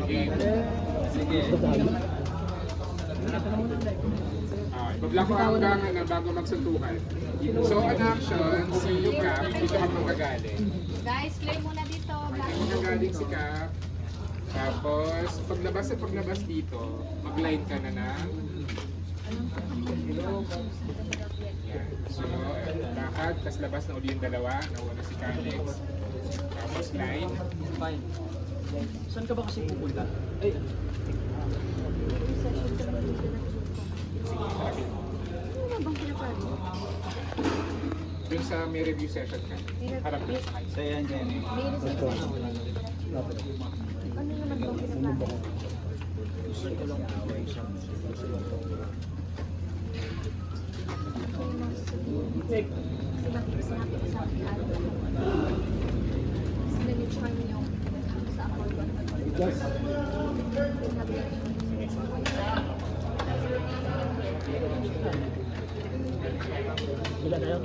Game. Sige. Ibablock ko ang hanggang bago magsuntukan. So, an action, si Cap, dito ka magagaling. Guys, play muna dito. Dito magagaling si Cap. Tapos, paglabas dito, mag-line ka na ng... Yan. So, lakad, tas labas na uli yung dalawa, nawala si Calix. Tapos line. Fine. Saan ka ba kasi pupunta? Ay, Sige, lapit mo. Ano bang pinaplano? Dun sa may review session ka. Harap na sa kanya. sa yan, Jenny. May reception. Ano naman bang pinaplano? Sinabi ko sa akin, sila ni Charm yung sa ako. Sila tayo?